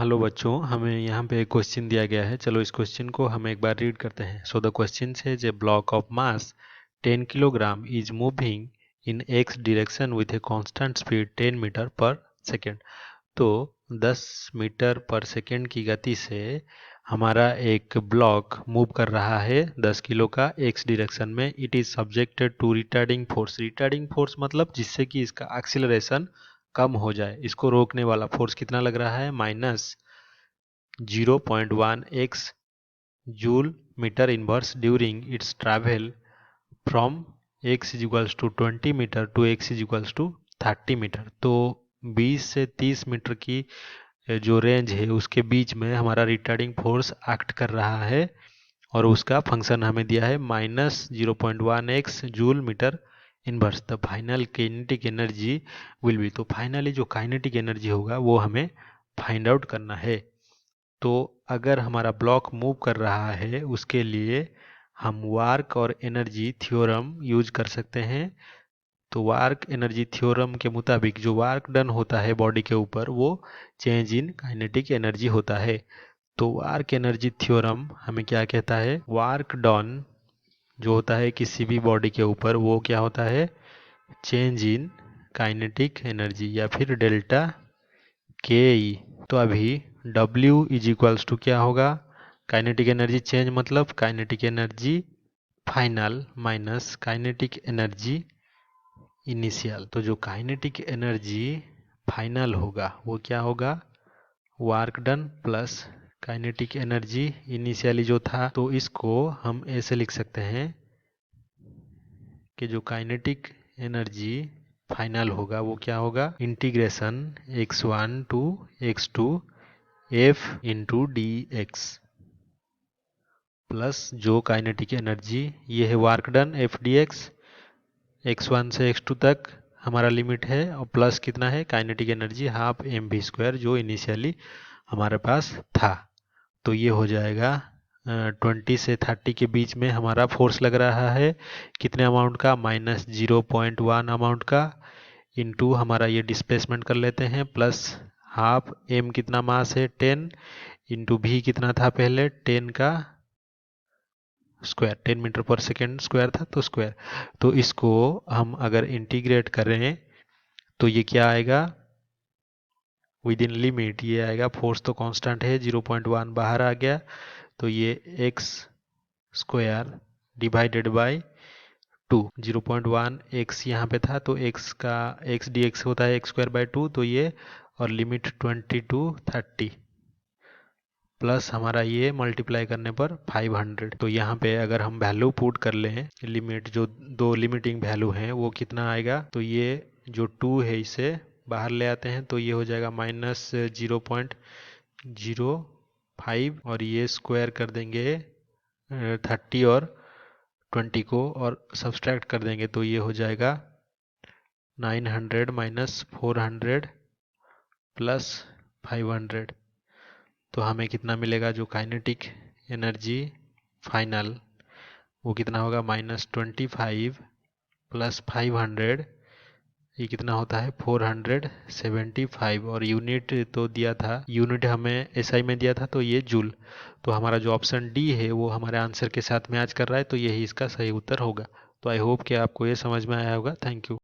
Hello बच्चों, हमें यहाँ पे एक क्वेश्चन दिया गया है। चलो इस क्वेश्चन को हम एक बार रीड करते हैं। So the question says a block of mass 10 kilogram is moving in x direction with a constant speed 10 metre per second. तो 10 मीटर पर सेकेंड की गति से हमारा एक ब्लॉक मूव कर रहा है 10 किलो का एक्स डायरेक्शन में। It is subjected to retarding force. Retarding force मतलब जिससे कि इसका एक्सीलरेशन कम हो जाए। इसको रोकने वाला फोर्स कितना लग रहा है? -0.1 joule metre inverse during its travel from x is equals to 20 metre to x is equals to 30 metre. तो 20 से 30 मीटर की जो रेंज है उसके बीच में हमारा रिटार्डिंग फोर्स एक्ट कर रहा है और उसका फंक्शन हमें दिया है -0.1 joule metre inverse. The final kinetic energy will be. तो फाइनली जो काइनेटिक एनर्जी होगा वो हमें फाइंड आउट करना है। तो अगर हमारा ब्लॉक मूव कर रहा है उसके लिए हम वार्क और एनर्जी थ्योरम यूज कर सकते हैं। तो वार्क एनर्जी थ्योरम के मुताबिक जो वार्क डन होता है बॉडी के ऊपर वो चेंज इन काइनेटिक एनर्जी होता है। तो वार्क एनर्जी थ्योरम हमें क्या कहता है? वार्क डन जो होता है किसी भी बॉडी के ऊपर वो क्या होता है? चेंज इन काइनेटिक एनर्जी या फिर डेल्टा के ई। तो अभी W इज इक्वल्स टू क्या होगा? काइनेटिक एनर्जी चेंज मतलब kinetic energy final minus kinetic energy initial. तो जो काइनेटिक एनर्जी फाइनल होगा वो क्या होगा? Work done plus kinetic energy initially जो था। तो इसको हम ऐसे लिख सकते हैं कि जो काइनेटिक एनर्जी फाइनल होगा वो क्या होगा? Integration x1 to x2 f into d x plus जो काइनेटिक एनर्जी ये है work done f d x, x1 से x2 तक हमारा लिमिट है और प्लस कितना है? Kinetic energy half m v square जो इनिशियली हमारे पास था। तो ये हो जाएगा 20 से 30 के बीच में हमारा फोर्स लग रहा है कितने अमाउंट का? -0.1 अमाउंट का इंटू हमारा ये डिस्प्लेसमेंट कर लेते हैं प्लस हाफ एम कितना मास है 10 इंटू भी कितना था पहले 10 का square 10 metre per second square था तो स्क्वायर। तो इसको हम अगर इंटीग्रेट करें तो ये क्या आएगा? विद इन लिमिट ये आएगा। फोर्स तो कांस्टेंट है 0.1 बाहर आ गया तो ये x square divided by 2। 0.1 x यहाँ पे था तो एक्स का एक्स डी एक्स होता है एक्स स्क्वायर बाय 2। तो ये और लिमिट 20 टू 30 प्लस हमारा ये मल्टीप्लाई करने पर 500। तो यहाँ पे अगर हम वैल्यू पुट कर लें लिमिट जो दो लिमिटिंग वैल्यू हैं वो कितना आएगा? तो ये जो 2 है इसे बाहर ले आते हैं तो ये हो जाएगा -0.05 और ये स्क्वायर कर देंगे 30 और 20 को और सब्सट्रैक्ट कर देंगे तो ये हो जाएगा 900 माइनस 400 प्लस 500। तो हमें कितना मिलेगा? जो काइनेटिक एनर्जी फाइनल वो कितना होगा? -25 प्लस 500 ये कितना होता है? 475। और यूनिट तो दिया था, यूनिट हमें एसआई में दिया था तो ये जूल। तो हमारा जो ऑप्शन डी है वो हमारे आंसर के साथ मैच कर रहा है तो यही इसका सही उत्तर होगा। तो आई होप कि आपको ये समझ में आया होगा। Thank you.